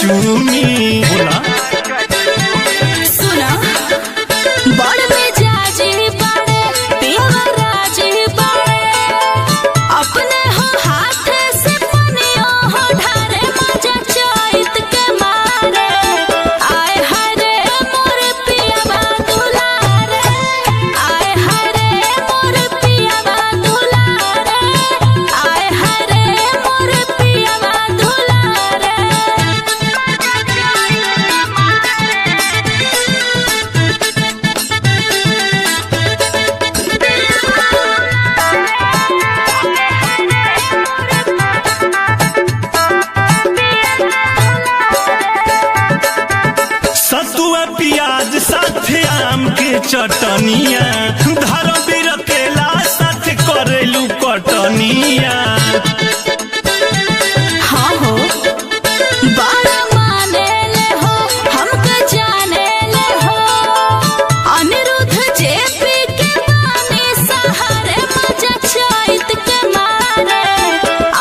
चूमी बोला सुना बड़ में जाजी बड़े पिया राजी बड़े अपने हो हाथ से पनियो हो ढारे मजा चैत के मारे आए हरे मोर पिया दुलारे आए हरे मोर पिया दुलारे आए हरे मोर पिया दुलारे। सतुआ प्याज साथे आम के चटनिया धर बिरकेला साथे करेलू कटनिया। हाँ हो बड़ा माने ले हो हमके जाने ले हो अनिरुद्ध जेपी के बानी सहारे मजा चैत के मारे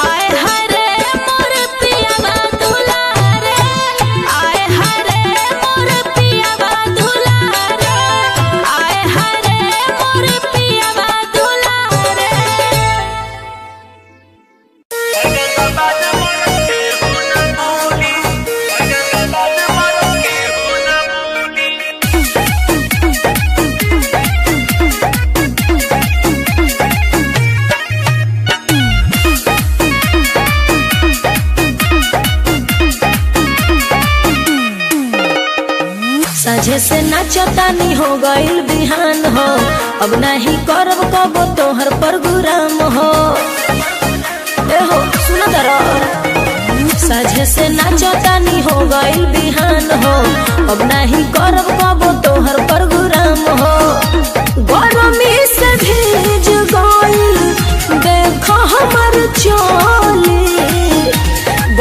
आए हरे मोर पिया दुलारे आए हरे मोर पिया दुलारे आए हरे मोर पिया दुलारे। साझे से नाचतानी हो गइल बिहान हो अब नहीं करब कबो तोहर प्रोग्राम हो ए हो सुनो दरा साझे से नाचतानी हो गइल बिहान हो अब नहीं करब कबो तोहर प्रोग्राम हो गरमी से भीज गइल देखो हमर चोली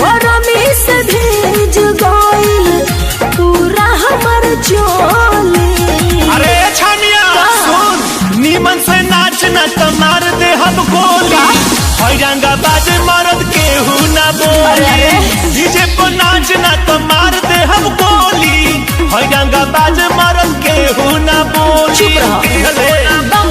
गरमी से भीज गइल पूरा हमर चोली। अरे छानिया सुन नीमन से नाच न त मार दे हम गोली हैरंगा बाज मरद केहू ना बोली डीजे पर नाच न त मार दे हम गोली हैरंगा बाज मरद केहू ना बोली। चुप रहो।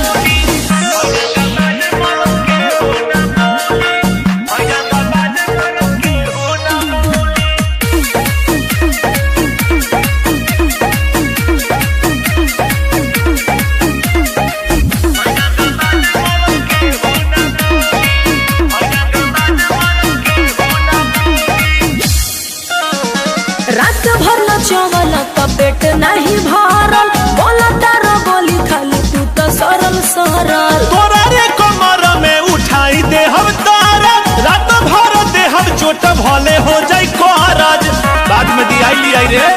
रात भर नचवल का पेट नहीं भरल बोला तारा बोली खाली तू तो सरल सरल तोरा रे कमर में उठाई दे हम तारा रात भर दे हम चोट भले हो जाई कोहराज बाद में दियाई लियाई रे।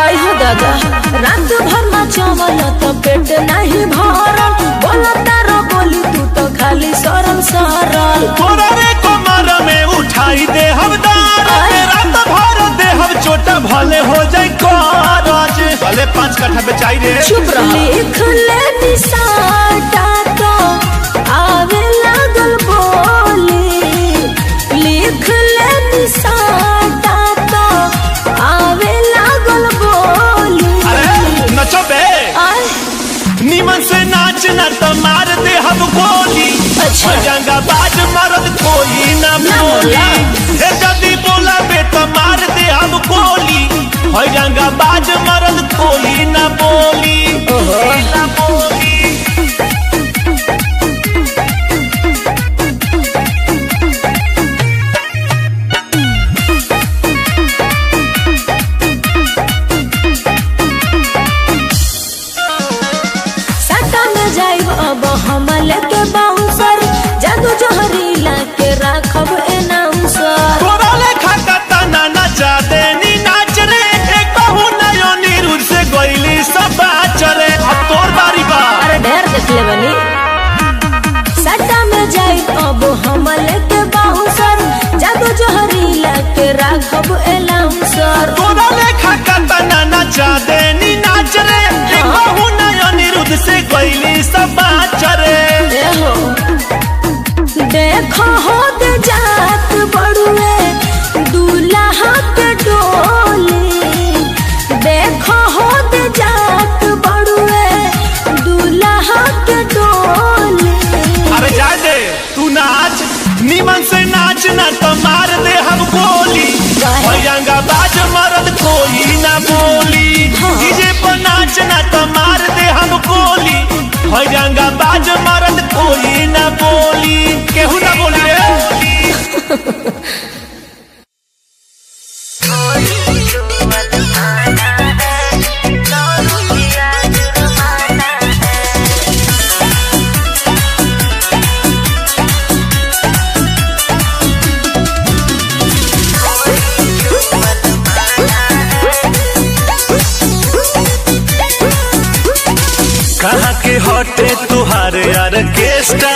आई हो दादा रात भर नचवल का पेट नहीं भरल बोला तारा बोली तू तो खाली सरल सरल तोरा रे कमर में उठाई दे हम तारा रात भर दे हम चोट भले हो जाई कोहराज भले 5 कट्ठा बेचाई रे। चुप रह। लिख ले निशाटा तो आवे लागल बोली लिख ले निशाटा तो आवे लागल बोली। अरे नचो बे आय नीमन से नाच न त मार दे हम गोली अच्छा। जंगा बाज मरद कोई ना बोली हे जदी बोला बे त मार दे हम गोली हैरंगा बाज मरद कोई ना बोली ना बोली। साटा में जाइब अब हम लेके बाउंसर जादू जहरीला के राखब एनाउंसर तोरा लेखा कता ना नचा देनी नाच रे एक बहु नयो नीरुर से गइली सब बाच रे अब तोर बारी बा। अरे ढेर देख ले बनी साटा में जाइब अब हम लेके बाउंसर जादू जहरीला के राखब एनाउंसर तोरा लेखा कता ना नचा देनी नाच रे एक बहु नयो नीरुर से गइली सब बाच रे। देखो हो दे जात बड़ुए दूल्हा के डोर दुल्हा के डोली। अरे जा दे तू नाच निमन से नाच ना तो मार दे हम गोली। भैयांगा बाज मरद कोई ना बोली। डीजे पर नाच ना तो मार दे हम गोली। भैयांगा बाज मरद कोई ना बोली। केहू ना बोली रे। कहाँ के हटे तुहार यार केस्टा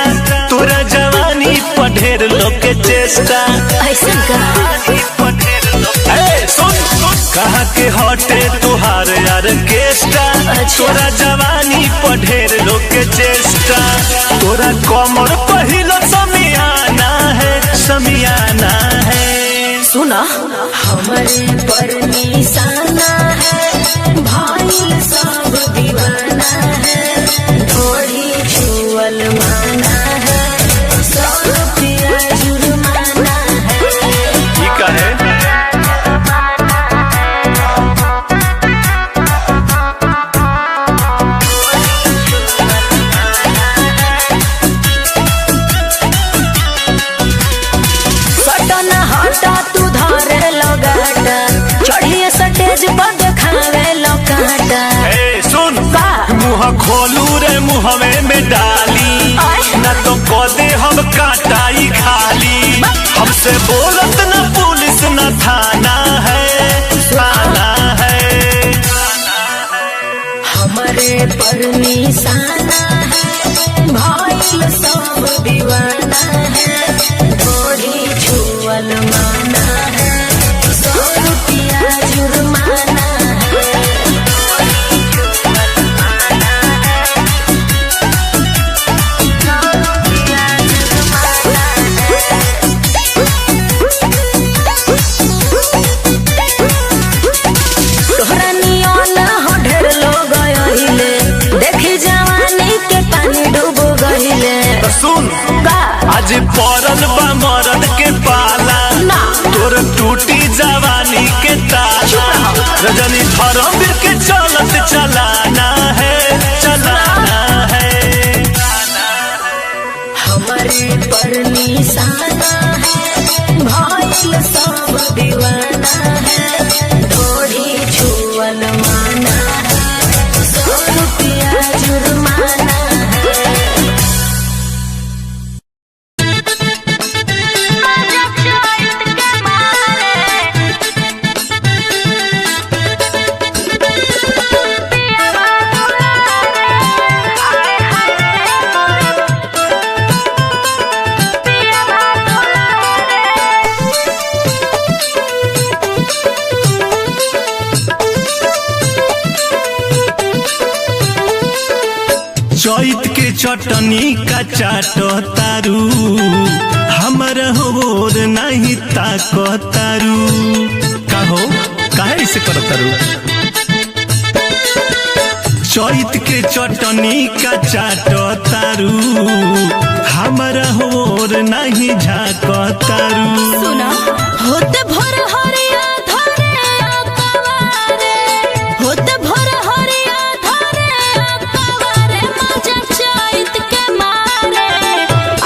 तोरा जवानी पढ़ेर लोग के चेष्टा। ऐसा कहाँ के हटे तुहार यार केस्टा तोरा जवानी पढ़ेर लोग के चेष्टा। तोरा कमर पहिलो समियाना है समियाना है। सुना हमारे पर निशाना है भाई सब दीवाना है। थोड़ी छुअल माना है 100 रुपया जुर्माना है। ठीक है सटना हटा तू धारे लगाटा चढ़िए सटेज पर देखावे लकाटा। सुन मुँह खोलू रे मुहवे में डाली न तो कदे हम काटाई खाली। हमसे बोलत न पुलिस न थाना है थाना है। हमारे पर निशाना है भाई सब दीवाना है। थोड़ी छुअल माना है 100 रुपया जुर्माना है। तोहरा नियन हो ढेर लोग आइले देखी जवानी के पानी डूब गइले। सुन आज पड़ल बा मरद के पाला ना तोर टूटी जवानी के ताला। रजनी धर्मवीर के चलत चलाना है चलाना है। हमारे पर निशाना है भाई सब दीवाना है। थोड़ी छुअल माना है 100 रुपया जुर्माना है। चैत के चटनी का चाटो तारू हमर होर नहीं ताको तारू। कहो काहे ऐसे कर तारू। चैत के चटनी का चाटो तारू हमर होर नहीं झाको तारू। सुना होते भोर हरिया धरे अकवारे होते भोर हरिया धरे अकवारे मजा चैत के मारे।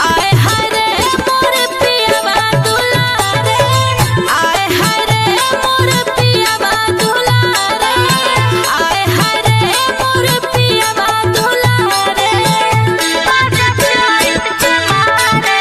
आए हरे मोर पियावा दुलारे आए हरे मोर पियावा दुलारे आए हरे मोर पियावा दुलारे मजा चैत के मारे।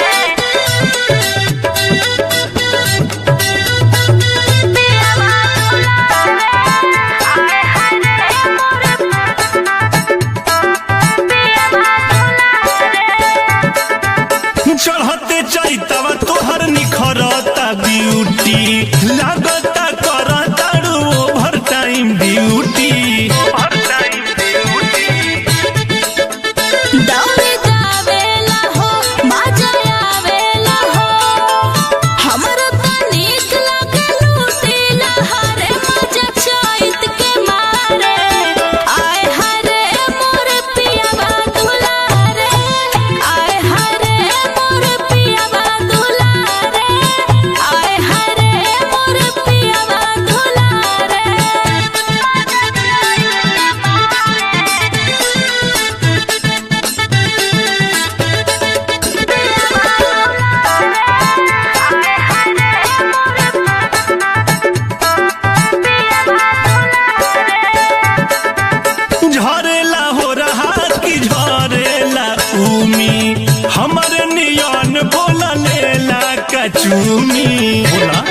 चूमी बोला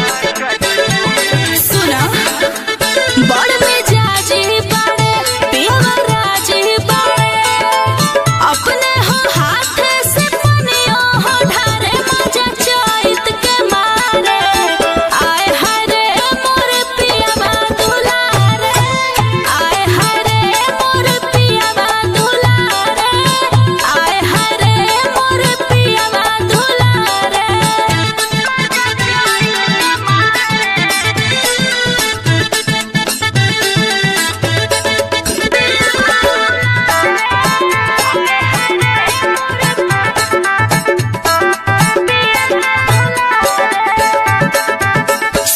सुना बड़ में जाजी बड़े पियवा राजी बड़े अपने हो हाथ से पनियो हो ढारे मजा चैत के मारे आए हरे मोर पियवा दुलारे आए हरे मोर पियवा दुलारे आए हरे मोर पियवा दुलारे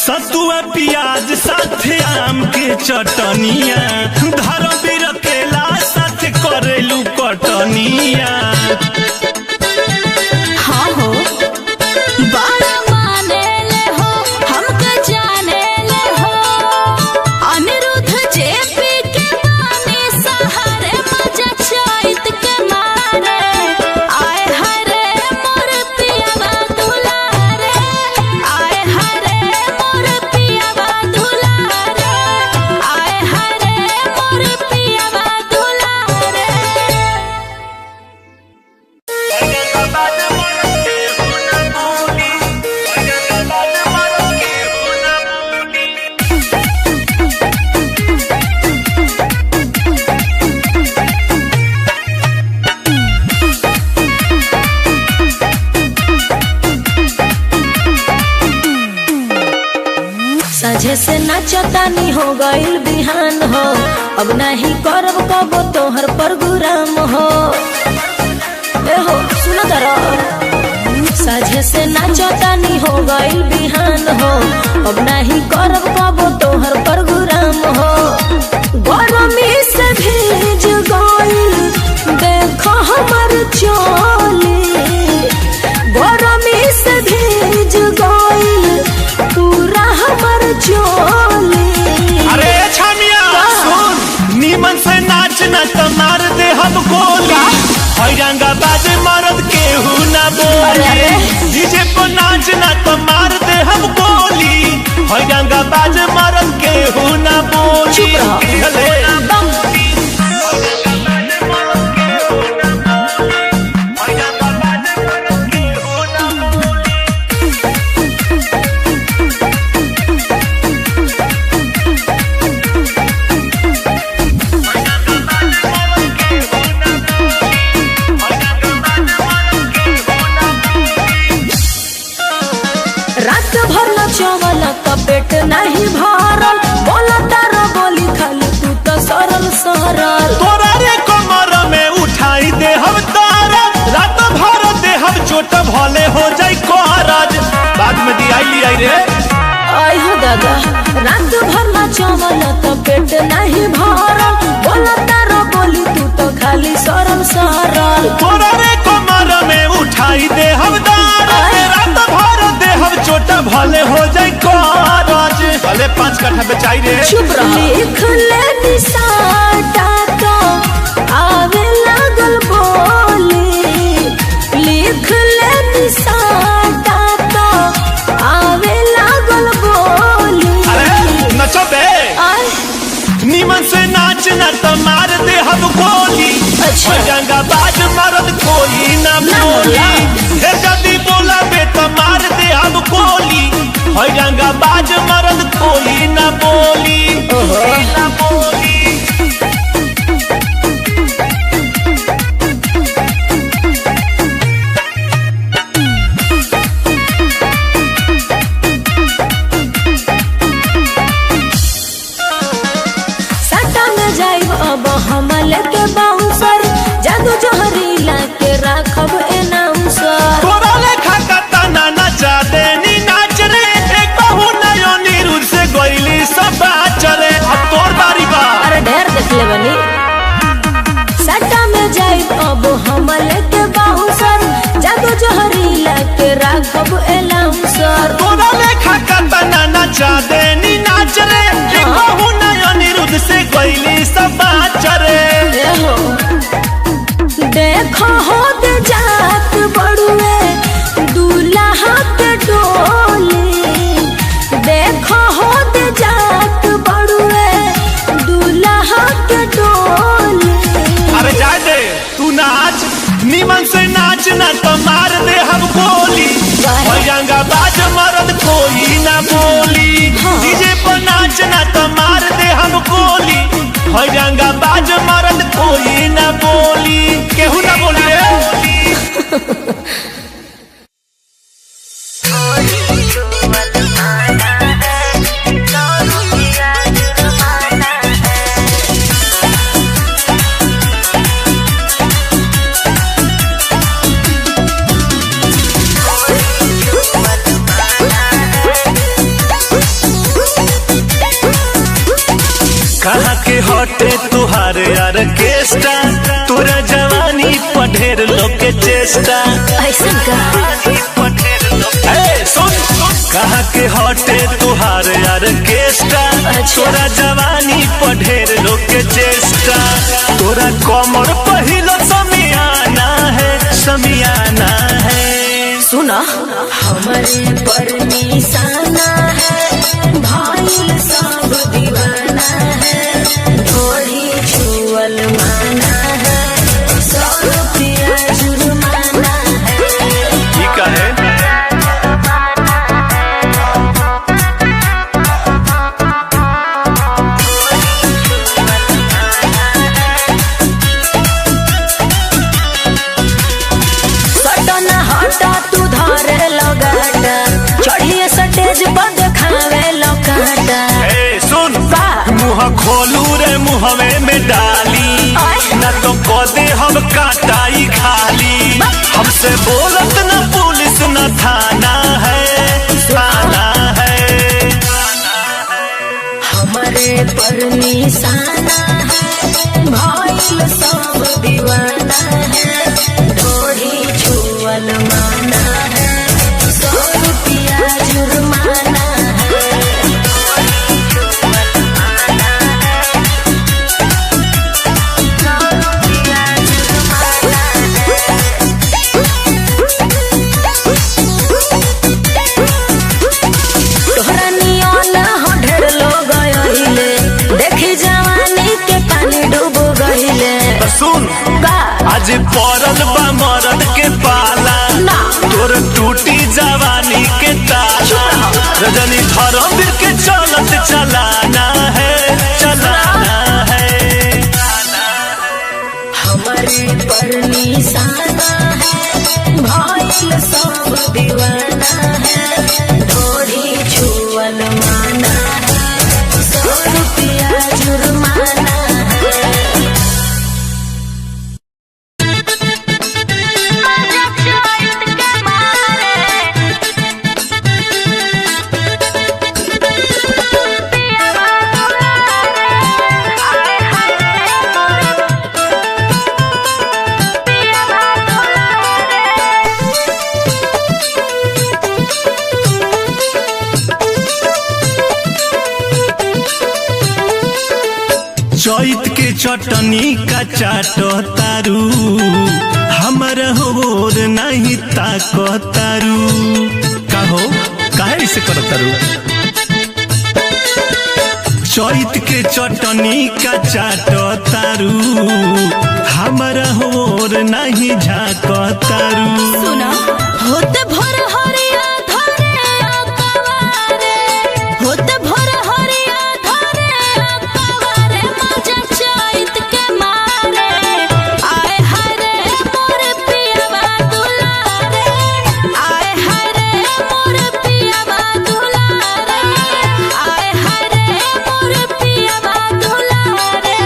सतुआ प्याज साथे आम के चटनिया धर बिरकेला साथे करेलू कटनिया हाँ हो बड़ा माने ले हो हमके जाने ले हो अनिरुद्ध जेपी के बानी सहारे मजा चैत के मारे आए हरे मोर पियवा दुलारे आए हरे मोर पियवा दुलारे आए हरे मोर पियवा दुलारे सजे से नाचतानी हो गइल बिहान हो अब नहीं करब कबो तोहर प्रोग्राम हो ए हो सुनो तारा सजे से नाचतानी हो गइल बिहान हो अब नहीं करब कबो तोहर प्रोग्राम हो गरमी से भीज गइल देखो हमर चोली गरमी से भीज गइल पूरा हमर चोली अरे छामिया सुन नीमन से नाच न त मार दे हम गोली हैरंगा बाजे मरद केहू ना बोली डीजे पर नाच न त मार दे हम गोली हैरंगा बाजे मरद केहू ना बोली चुप रह। रात भर नचवल त पेट नहीं भरल बोला तारा बोली खाली तू तो सरल सरल तोरा रे कमर में उठाई दे हम तारा रात भर दे हम चोट भले हो जाई कोहराज बाद में दियाई लियाई रे आई हो दादा रात भर नचवल त पेट नहीं भरल बोला तारा बोली तू तो खाली सरल सरल तोरा रे कमर में उठाई दे हम तारा रात भर दे हम चोट भले हो जाई कोहराज भले 5 कट्ठा बेचाई रे चुप रह लिख ले निसाटा तो आवे लागल बोली लिख ले निसाटा तो आवे लागल बोली अरे नचो बे आय नीमन से नाच न त मार दे हम गोली अच्छा। गंगा बाज मरद कोई ना बोली हे जदी बोला बे त मार दे हम गोली गंगा बाज मरद कोई ना बोली ना बोली सटा में जाइब अब हम लेके बाउंसर जादू जहरीला के राखब एनाउंसर तोरा लेखा कता ना नचा देनी नाच रे एक बहु नयो निरुद से गइली सब बाच रे अब तोर बारी बा अरे ढेर देख ले बनी सटा में जाइब अब हम लेके बाउंसर जादू जहरीला के राखब एनाउंसर तोरा लेखा कता ना नचा देनी नाच रे एक बहु नयो निरुद से गइली सब बाच रे देखो हो दे जात बड़ुए दूल्हा के डोली निमन से नाचना तो मार दे हम गोली भैयांगा बाज मरद कोई ना बोली डीजे पर नाचना तो मार दे हम गोली भैयांगा बाज मरद कोई ना बोली केहू ना बोली कहाँ के हटे तुहार यार केस्टा तोरा जवानी पढ़ेर लोग के चेष्टा ऐसा सुन कहाँ के हटे तुहार यार केस्टा तोरा जवानी पढ़ेर लोग के चेष्टा तोरा कमर पहिलो समियाना है सुना हमारे पर निशाना है भाई सब दीवाना है थोड़ी छुअल माना है 100 रुपया जुर्माना है ठीक है खोलू रे मुहवे में डाली न तो कदे हम काटाई खाली हमसे बोलत न पुलिस न थाना है हमारे पर निशाना है भाई सब दीवाना है थोड़ी छुअल माना है 100 रुपया जुर्माना सुन आज पड़ल बा मरद के पाला तोर टूटी जवानी के ताला रजनी धर्मवीर के चलत चलाना है हमारे पर निशाना है भाई सब दीवाना है थोड़ी छुअल माना है 100 रुपया जुर्माना चैत के चटनी का चाटो तारू हमारा होर नहीं ताको तारू कहो काहे से करो तारू चैत के चटनी का चाटो तारू हमारा होर नहीं झाको तारू सुना होते भोर हरिया धरे अकवारे होते भोर हरिया धरे अकवारे मजा चैत के मारे आए हरे मोर पियावा दुलारे आए हरे मोर पियावा दुलारे आए हरे मोर पियावा दुलारे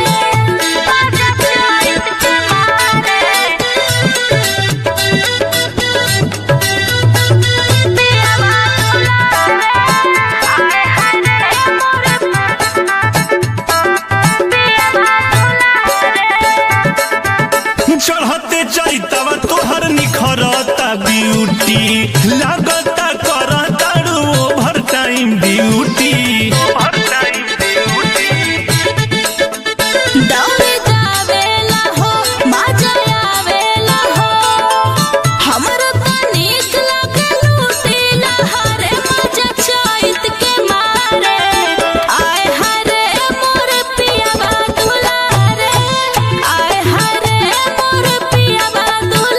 मजा चैत के मारे चढ़ते चैतवा तोहर निखरता ब्यूटी लागता करता ओवर टाइम ड्यूटी दौड़ी जावेला हो मजा आवेला हो हमरो त नीक लागे लूटीला हरे मजा चैत के मारे आए हरे मोर पियावा दुलारे आए हरे मोर पियावा दुलारे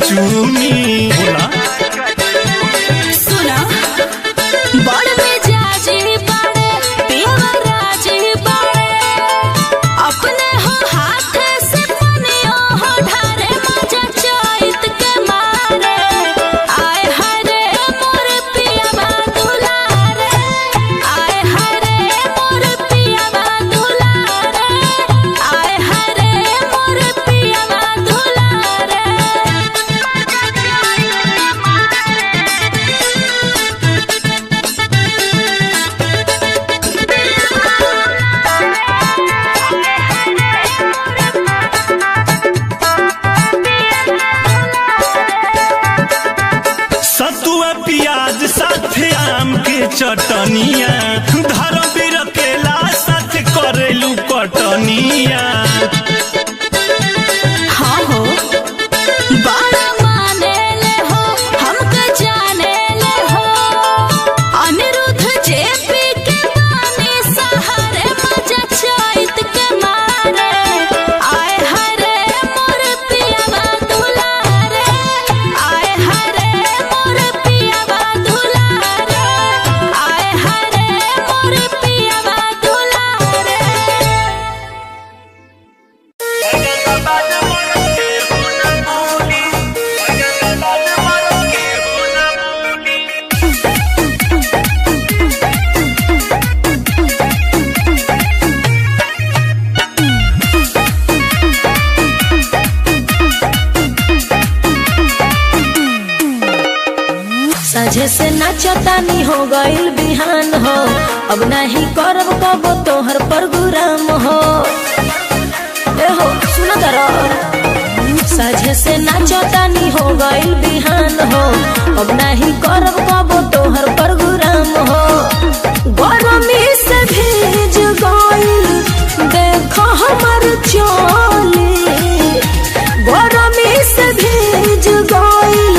चूमी बोला सुना बड़ में जाजी बड़े पियवा राजी बड़े अपने हो हाथ से पनियो हो ढारे मजा चैत के मारे आए हरे मोर पियवा दुलारे आए हरे मोर पियवा दुलारे आए हरे मोर पियवा दुलारे सतुआ प्याज साथे आम के चटनिया धर बिरकेला साथे करेलू कटनिया हाँ हो बड़ा माने ले हो हमके जाने ले हो अनिरुद्ध जेपी के गाने सहारे मजा चैत के मारे आए हरे मोर पियवा दुलारे आए हरे मोर पियवा दुलारे आए हरे मोर पियवा दुलारे साझे से नाचतानी हो गइल बिहान हो अब नहीं करब कबो तोहर प्रोग्राम हो ए हो सुन दरो साझे से नाचतानी हो गइल बिहान हो अब नहीं करब कबो तोहर प्रोग्राम हो गरमी से भीज गइल देखो हमर चोली गरमी से भीज गइल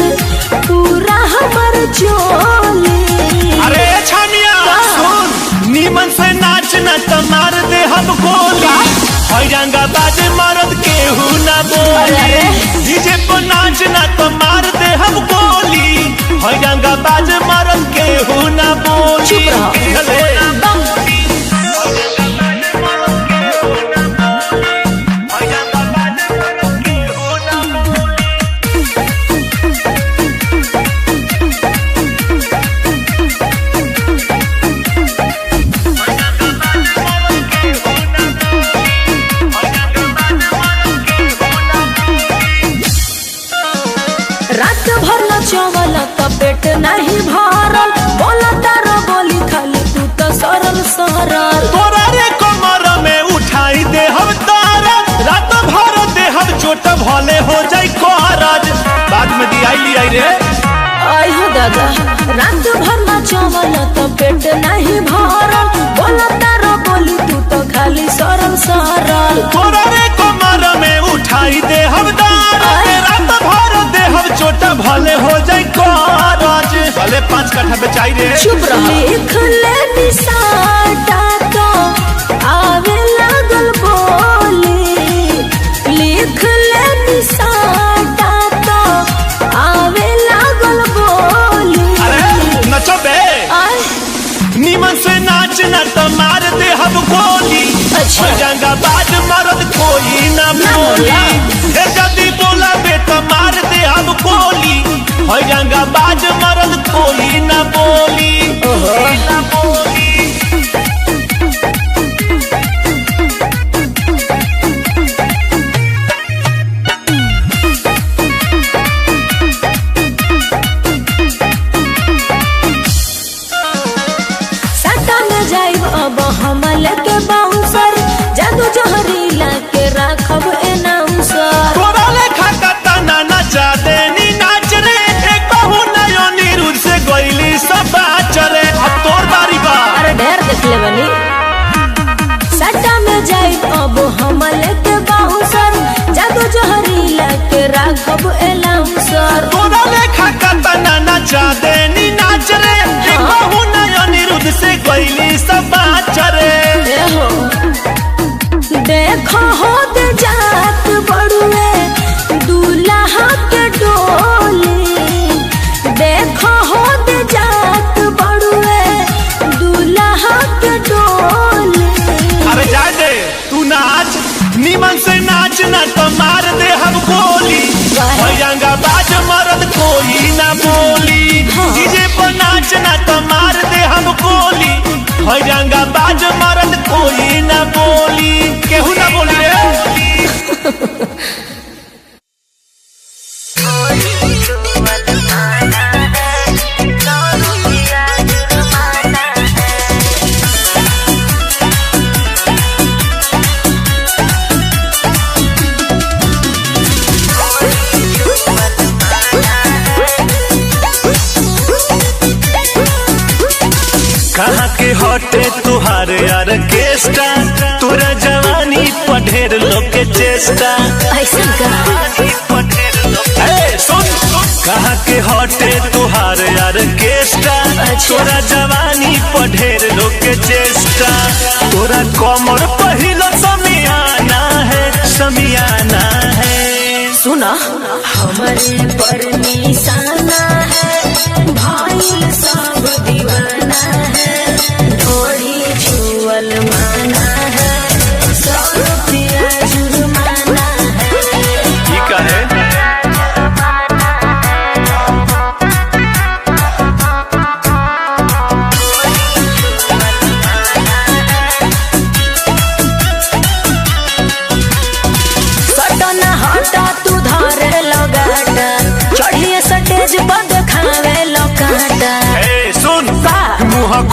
पूरा हमर चोली अरे छानिया सुन नीमन से नाच न त मार दे हम गोली हैरंगा बाजे मरद केहू ना बोले डीजे पर नाच न त मार दे हम गोली हैरंगा बाजे मरद केहू ना बोली चुप रहो। रात भर नचवल त पेट नहीं भरल बोला तारो बोली खाली तू तो सरल सरल तोरा रे कमर में उठाई दे हम तारा रात भर दे हम चोट भले हो जाई कोहराज बाद में दियाई लियाई रे आई हो दादा रात भर नचवल त पेट नहीं भरल बोला तारो बोली तू तो खाली सरल सरल तोरा रे कमर में उठाई दे हम तारा रात भर दे हम चोट भले हो जाई कोहराज भले 5 कट्ठा बेचाई रे चुप रहो लिख ले निशाटा तो आवे लागल बोली लिख ले निशाटा तो आवे लागल बोली अरे नचो बे आय नीमन से नाच न त मार दे हम गोली अच्छा। जंगा बाद मरद कोई ना बोली ए जदी बोला बे त मार दे हम गोली जंगा बाद मरद कोई ना बोली ना बोली सटा में जाइब अब हमल के बाउंसर जादू जहरीला के राखब एनाउंसर तोरा लेखा कता ना नचा देनी नाच रे एक बहु नयो निरुद्ध से गइली सब बाच रे अब तोर बारी बा अरे ढेर देख ले बनी सटा में जाइब अब हमल के बाउंसर जादू जहरीला के राखब एनाउंसर तोरा लेखा कता ना नचा देनी नाच रे एक बहु नयो निरुद्ध से गइली सब बाच रे देखो हो दे जात बड़ुए दूल्हा के डोर गोली है रंगा बाज मरद कोई ना बोली केहू ना बोली रे कहाँ के हटे तुहारे ऑर्केस्ट्रा तोरा जवानी पर ढेर लोग के चेष्टा सुन कहाँ के हटे तुहारे ऑर्केस्ट्रा तोरा जवानी पर ढेर लोग के चेष्टा तोरा कमर पहिलो समियाना है सुना हमारे पर निशाना है भाई सब दीवाना है थोड़ी छुअल माना है 100 रुपया जुर्माना है ठीक है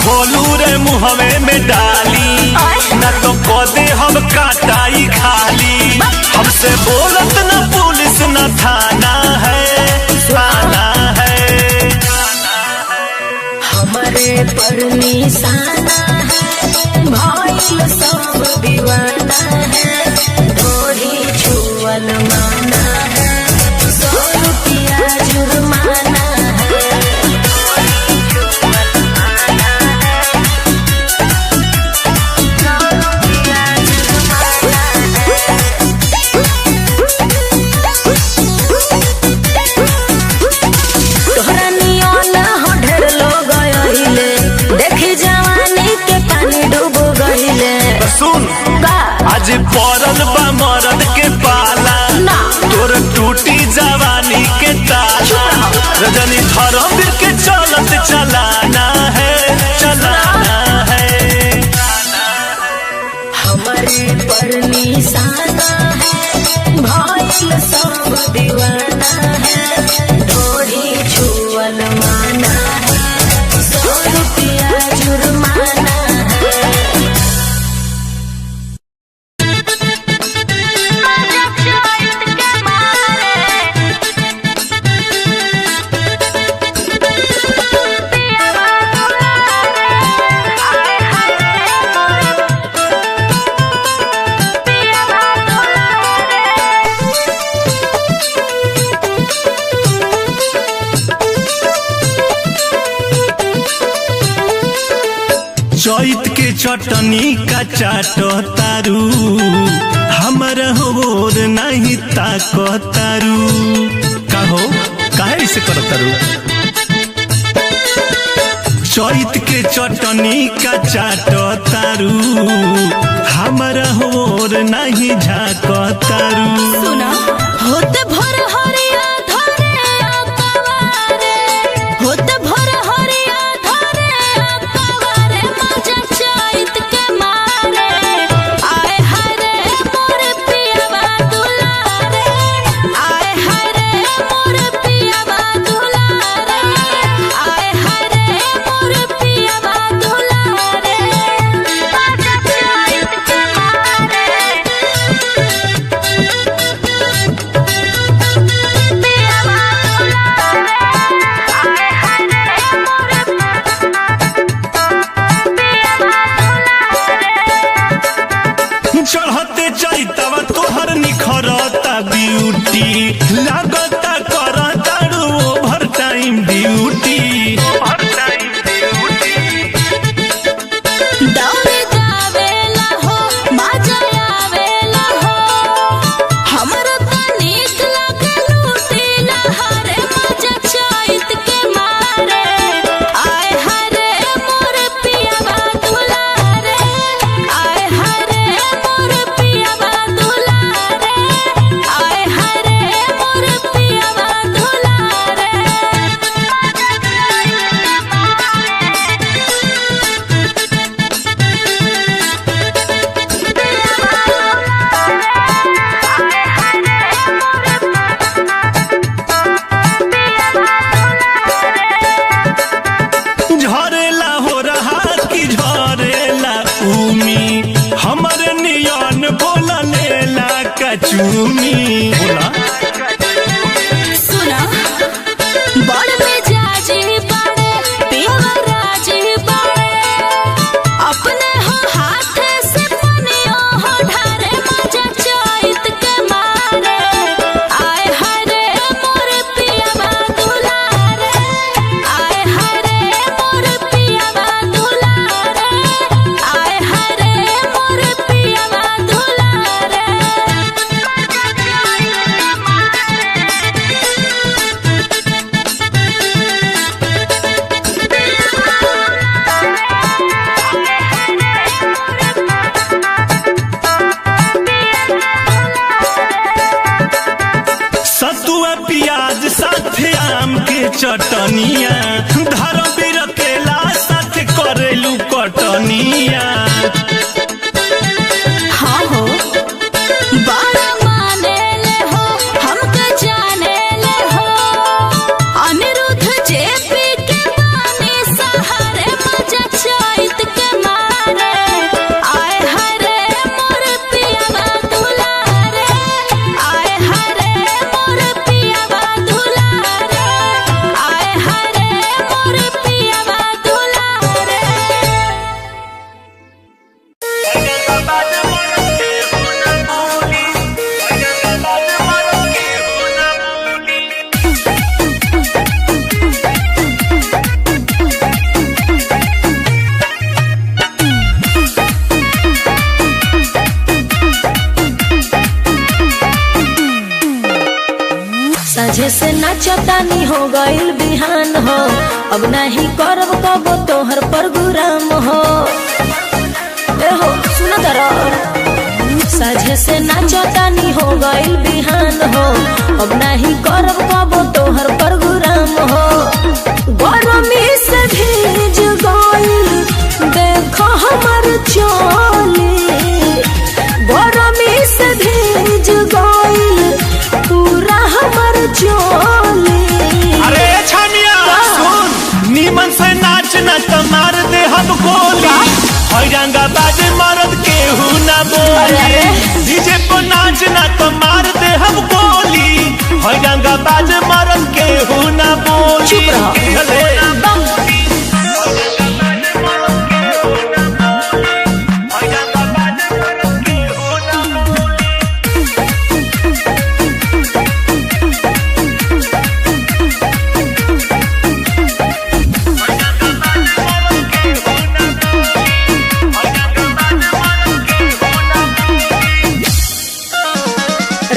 खोलू रे मुहवे में डाली न तो कदे हम काटाई खाली हमसे बोलत न पुलिस न थाना है हमारे पर निशाना है भाई सब दीवाना है थोड़ी छुअल माना है 100 रुपया जुर्माना है आज पड़ल बा मरद के पाला तोर टूटी जवानी के ताला रजनी धर्मवीर के चलत चलाना है हमारे पर निशाना है भाई सब दीवाना है थोड़ी छुअल माना है 100 रुपया जुर्माना है चैत के चटनी का चाटो तारू हमर होर नहीं ताको तारू कहो काहे से कर तारू चैत के चटनी का चाटो तारू हमर होर नहीं झाको तारू सुना होते भोर हरिया धरे अकवारे होते भोर हरिया धरे अकवारे मजा चैत के मारे आए हरे मोर पियावा दुलारे आए हरे मोर पियावा दुलारे आए हरे मोर पियावा दुलारे मजा चैत के मारे प्याज साथे आम के चटनिया धर बिरकेला साथे करेलू कटनिया। हाँ हो बड़ा माने ले हो हमके जाने ले हो अनिरुद्ध जेपी के बानी सहारे मजा चैत के मारे आए हरे मोर पियावा दुलारे आए हरे मोर पियावा दुलारे आए हरे मोर पियावा दुलारे। साझे से नाचतानी हो गइल बिहान हो अब नहीं करब कबो तोहर प्रोग्राम हो ए हो सुन दरा साझे से नाचतानी हो गइल बिहान हो अब नहीं करब कबो तोहर प्रोग्राम हो गरमी से भीज गइल देखो हमर चोली गरमी से भीज गइल पूरा हमर चोली। अरे छानिया सुन नीमन से नाच न त मार दे हम गोली हैरंगा बाजे मरद केहू न बोले डीजे पर नाच न त मार दे हम गोली हैरंगा बाजे मरद केहू न बोली। चुप रहो।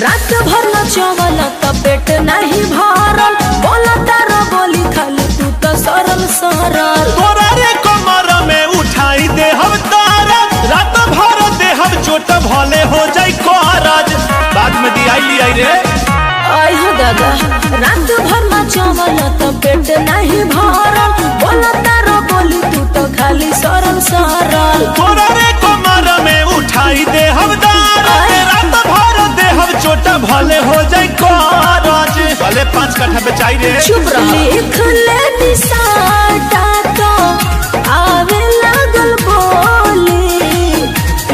रात भर नचवल त पेट नहीं भरल बोला तारा बोली खाली तू तो सरल सरल तोरा रे कमर में उठाई दे हम तारा रात भर दे हम चोट भले हो जाई कोहराज बाद में दियाई लियाई रे। आई हो दादा रात भर नचवल त पेट नहीं भरल बोला तारा बोली तू तो खाली सरल सरल तोरा रे कमर में उठाई दे हम तारा रात भर दे हम चोट भले हो जाई कोहराज भले 5 कट्ठा बेचाई रे। चुप रह। लिख ले निशाटा तो आवे लागल बोली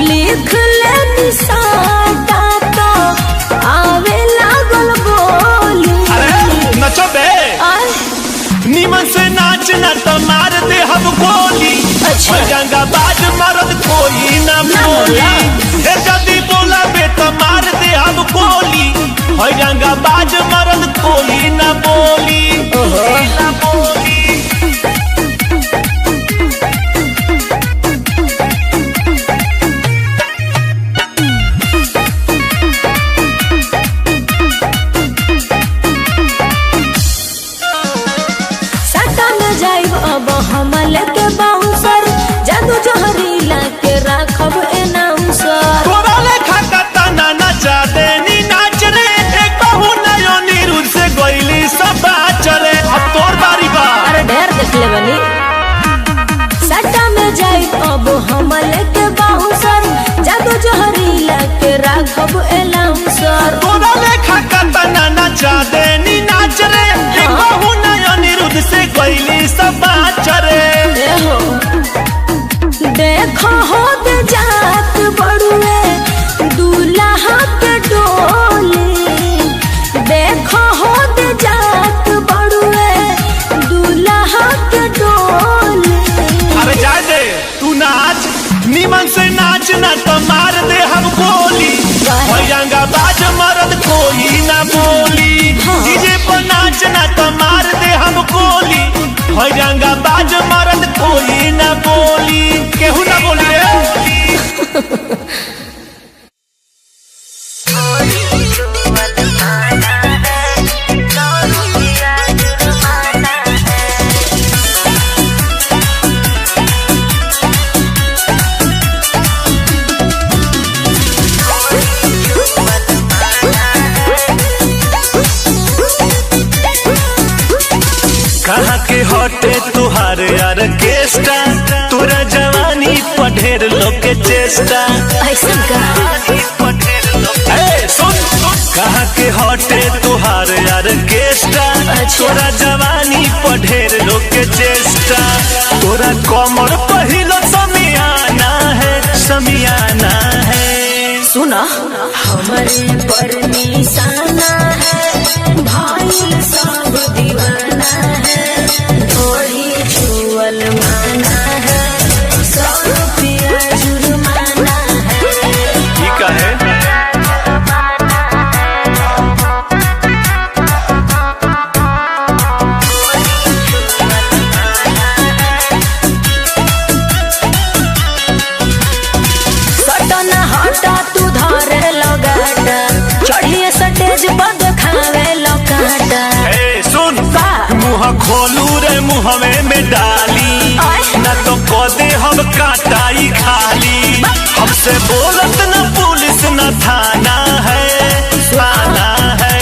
लिख ले निशाटा तो आवे लागल बोली। अरे नचो बे नीमन से नाच न त मार दे हम गोली अच्छा। जंगा बाज मरद कोई न बोली हे जदी बोला बे त मार दे हम गोली जंगा बाज मरद कोई न बोली न बोली। साटा में जाइब अब हम लेके बाउंसर जादू जहरीला के राखब एनाउंसर तोरा लेखा का ना नचा देनी नाच रे एक कहू नयो नीरुद से गइली सब बाच रे अब तोर बारी बा। अरे ढेर देख ले बनी साटा में जाइब अब हम लेके बाउंसर जादू जहरीला के राखब एनाउंसर तोरा लेखा का ना नचा देनी नाच रे एक कहू नयो नीरुद से गइली सब बाच रे। देखो हो दे जात बड़ुए दूल्हा के डोली देखो हो दे जात बड़ुए दूल्हा के डोली। अरे जाए दे तू नाच नीमन से नाच न तो मार दे हम गोली हैरंगा बाज मरद कोई न बोली कहाँ के हटे तुहार यार केस्टा, तोरा जवानी पढ़ेर लोग के चेष्टा। ऐसा का कहाँ के हटे तुहार यार केस्टा, तोरा जवानी पढ़ेर लोग के चेष्टा। तोरा कमर पहिलो समियाना है, समियाना है। सुना हमारे पर निशाना है, भाईल सब दीवाना है, थोड़ी छुअल माना है, 100 रुपया जुर्माना है। ठीक है सटना हटा तू धरे लगाटा, चढ़िए सटेज पग खावे लकाटा। सुन मुँह खोलू रे मुँहवे में डाली, न तो कदे हम काटाई खाली। हमसे बोलत न पुलिस न थाना है, थाना है।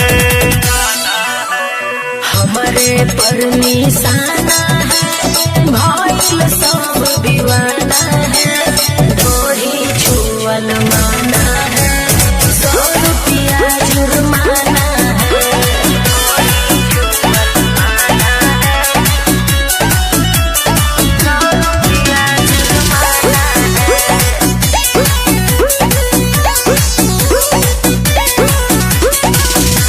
हमारे पर निशाना है, भाईल सब दीवाना है, थोड़ी छुअल माना है, 100 रुपया जुर्माना है।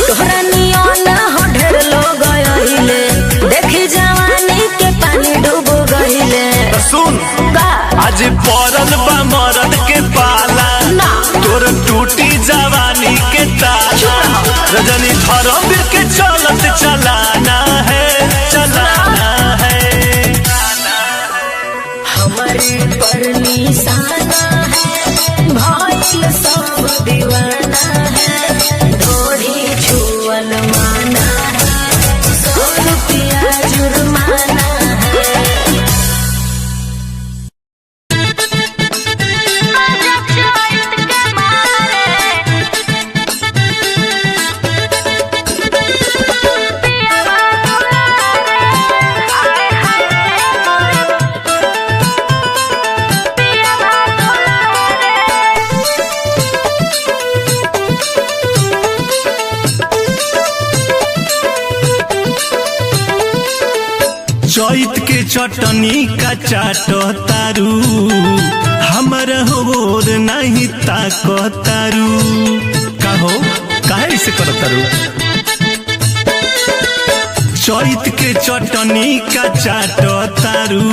तोहरा नियन हो ढेर लोग आइले, देखी जवानी के पानी डूब गइले। तो सुन आज पड़ल बा मरद के पाला, ना तोर टूटी जवानी के ताला। रजनी धर्मवीर के चलत चलाना है, चलाना है। हमारे पर निशाना है, भाईल सब दीवाना है, थोड़ी छुअल माना है, 100 रुपया जुर्माना है। चैत के चटनी का चाटो तारू, हमर होर नहीं ताको तारू। कहो काहे से करो तारू? चैत के चटनी का चाटो तारू,